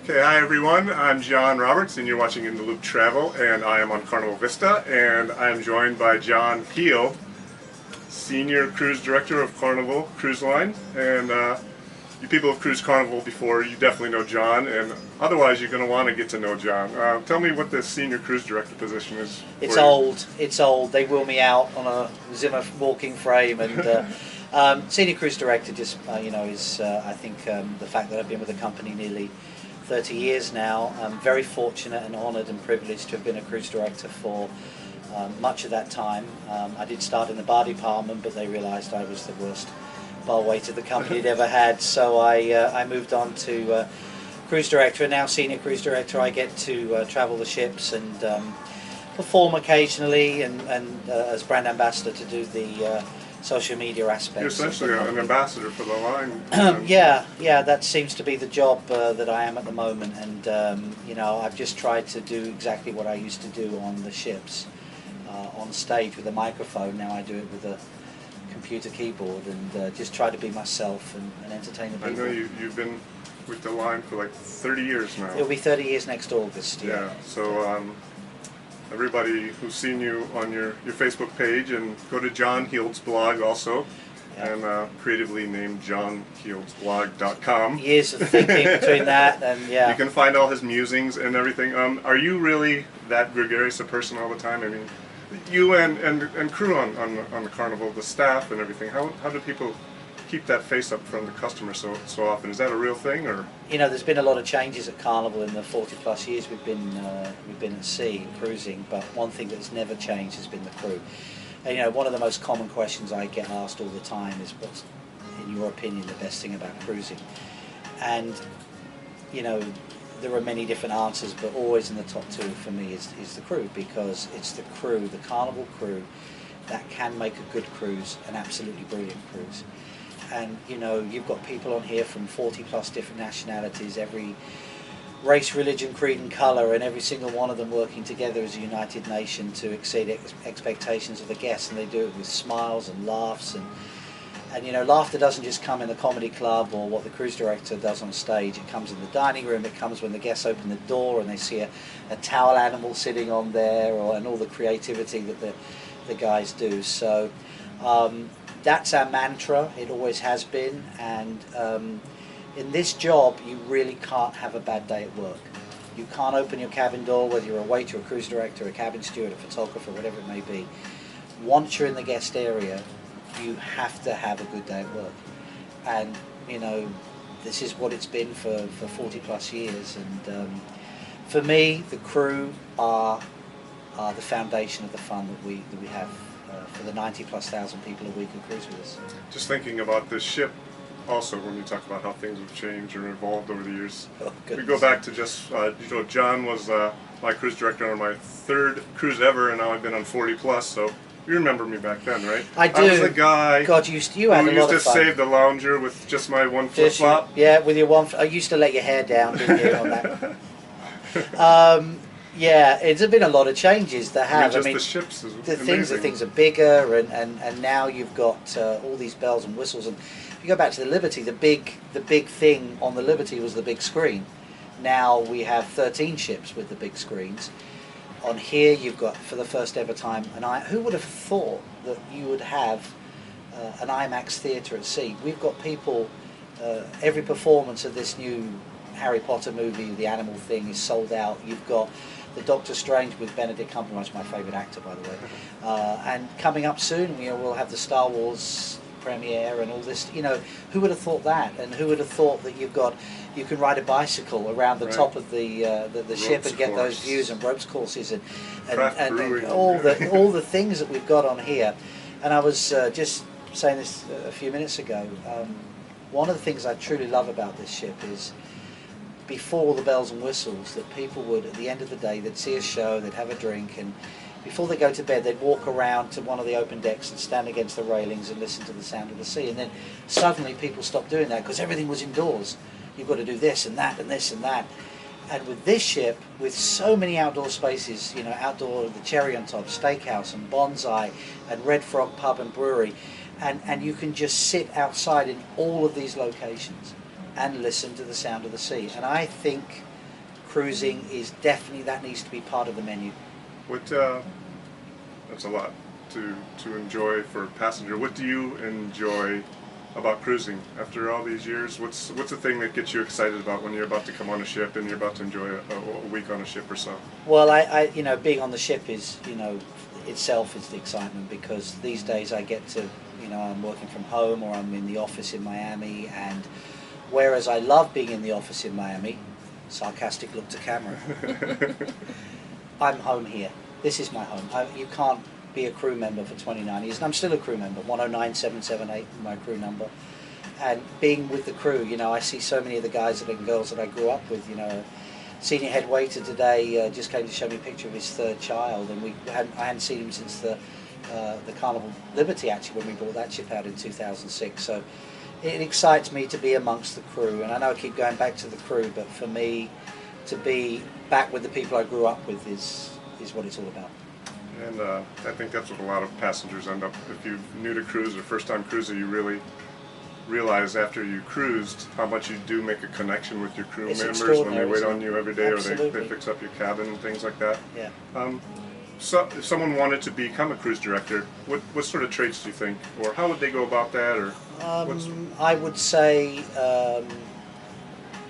Okay, hi everyone. I'm John Roberts, and you're watching In the Loop Travel, and I am on Carnival Vista, and I'm joined by John Peel, Senior Cruise Director of Carnival Cruise Line. And you people have cruised Carnival before, you definitely know John, and otherwise you're going to want to get to know John. Tell me what the Senior Cruise Director position is. It's old. It's old. They wheel me out on a Zimmer walking frame, and Senior Cruise Director just is I think the fact that I've been with the company nearly 30 years now. I'm very fortunate and honoured and privileged to have been a cruise director for much of that time. I did start in the bar department, but they realised I was the worst bar waiter the company had ever had, so I moved on to cruise director, and now senior cruise director. I get to travel the ships and perform occasionally, and as brand ambassador to do the social media aspects. You're essentially an ambassador for the line. Yeah, that seems to be the job that I am at the moment, and I've just tried to do exactly what I used to do on the ships, on stage with a microphone. Now I do it with a computer keyboard, and just try to be myself and entertain the people. I know you've been with the line for like 30 years now. It'll be 30 years next August. Yeah, so everybody who's seen you on your Facebook page, and go to John Heald's blog also, and creatively named johnhealdsblog.com. Years of thinking between that, and you can find all his musings and everything. Are you really that gregarious a person all the time? I mean, you and crew on the Carnival, the staff and everything, how do people keep that face up from the customer so often? Is that a real thing, or? There's been a lot of changes at Carnival in the 40+ years we've been at sea cruising, but one thing that's never changed has been the crew. And one of the most common questions I get asked all the time is, what's, in your opinion, the best thing about cruising? And there are many different answers, but always in the top two for me is the crew, because it's the crew, the Carnival crew, that can make a good cruise an absolutely brilliant cruise. And you've got people on here from 40+ different nationalities, every race, religion, creed and colour, and every single one of them working together as a united nation to exceed expectations of the guests, and they do it with smiles and laughs, and laughter doesn't just come in the comedy club or what the cruise director does on stage. It comes in the dining room, it comes when the guests open the door and they see a towel animal sitting on there, and all the creativity that the guys do. So that's our mantra. It always has been, and in this job you really can't have a bad day at work. You can't open your cabin door, whether you're a waiter, a cruise director, a cabin steward, a photographer, whatever it may be. Once you're in the guest area, you have to have a good day at work. And this is what it's been for 40+ years, and for me the crew are the foundation of the fun that we have for the 90,000+ people a week who cruise with us. Just thinking about this ship also, when you talk about how things have changed or evolved over the years. We go back to just, John was my cruise director on my 3rd cruise ever, and now I've been on 40+, so you remember me back then, right? I do. I was the guy God, you had a lot of fun. Who used to save the lounger with just my one flip-flop. Yeah, with your one. I used to let your hair down, didn't you, on that? Yeah, it's been a lot of changes that have. The ships is amazing. Things are bigger, and now you've got all these bells and whistles. And if you go back to the Liberty, the big thing on the Liberty was the big screen. Now we have 13 ships with the big screens. On here you've got, for the first ever time, who would have thought that you would have an IMAX theatre at sea? We've got people, every performance of this new Harry Potter movie, the animal thing, is sold out. You've got the Doctor Strange with Benedict Cumberbatch, my favourite actor, by the way, and coming up soon we'll have the Star Wars premiere and all this. Who would have thought that? And who would have thought that you can ride a bicycle around the top of the ship and get those views, and ropes courses, and all the things that we've got on here. And I was just saying this a few minutes ago. One of the things I truly love about this ship is, before all the bells and whistles, that people would, at the end of the day, they'd see a show, they'd have a drink, and before they go to bed they'd walk around to one of the open decks and stand against the railings and listen to the sound of the sea. And then suddenly people stopped doing that because everything was indoors. You've got to do this and that and this and that. And with this ship, with so many outdoor spaces, outdoor, the Cherry on Top, Steakhouse and Bonsai and Red Frog Pub and Brewery, and you can just sit outside in all of these locations and listen to the sound of the sea. And I think cruising is definitely, that needs to be part of the menu. What? That's a lot to enjoy for a passenger. What do you enjoy about cruising after all these years? What's the thing that gets you excited about when you're about to come on a ship and you're about to enjoy a week on a ship or so? Well, I you know, being on the ship is, you know, itself is the excitement, because these days I get to, you know, I'm working from home or I'm in the office in Miami, and whereas I love being in the office in Miami, sarcastic look to camera, I'm home here. This is my home. You can't be a crew member for 29 years, and I'm still a crew member. 109778, my crew number. And being with the crew, you know, I see so many of the guys and girls that I grew up with. You know, senior head waiter today just came to show me a picture of his third child, and I hadn't seen him since the Carnival Liberty, actually, when we brought that ship out in 2006. So it excites me to be amongst the crew, and I know I keep going back to the crew, but for me, to be back with the people I grew up with is what it's all about. And I think that's what a lot of passengers end up. If you're new to cruise or first-time cruiser, you really realize after you cruised how much you do make a connection with your crew members when they wait on you every day, or they fix up your cabin and things like that. Yeah. So if someone wanted to become a cruise director, what sort of traits do you think, or how would they go about that, or I would say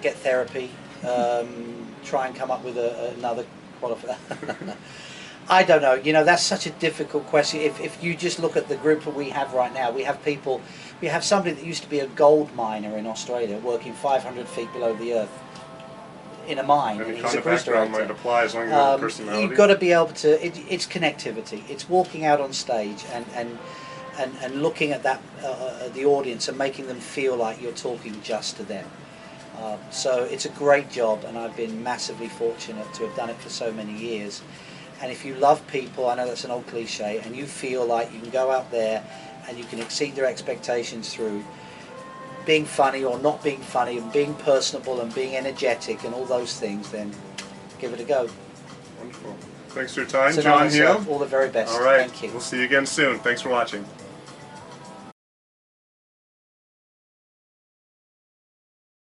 get therapy, try and come up with another qualification. I don't know, you know, that's such a difficult question. If you just look at the group that we have right now, we have somebody that used to be a gold miner in Australia, working 500 feet below the earth in a mine. Any and kind he's a of cruise background director. might apply as long as you have a personality. You've got to be able to, it's connectivity, it's walking out on stage and looking at that the audience and making them feel like you're talking just to them. So it's a great job, and I've been massively fortunate to have done it for so many years. And if you love people, I know that's an old cliche, and you feel like you can go out there and you can exceed their expectations through being funny or not being funny, and being personable and being energetic and all those things, then give it a go. Wonderful. Thanks for your time, So John Hill. all the very best. All right. Thank you. We'll see you again soon. Thanks for watching.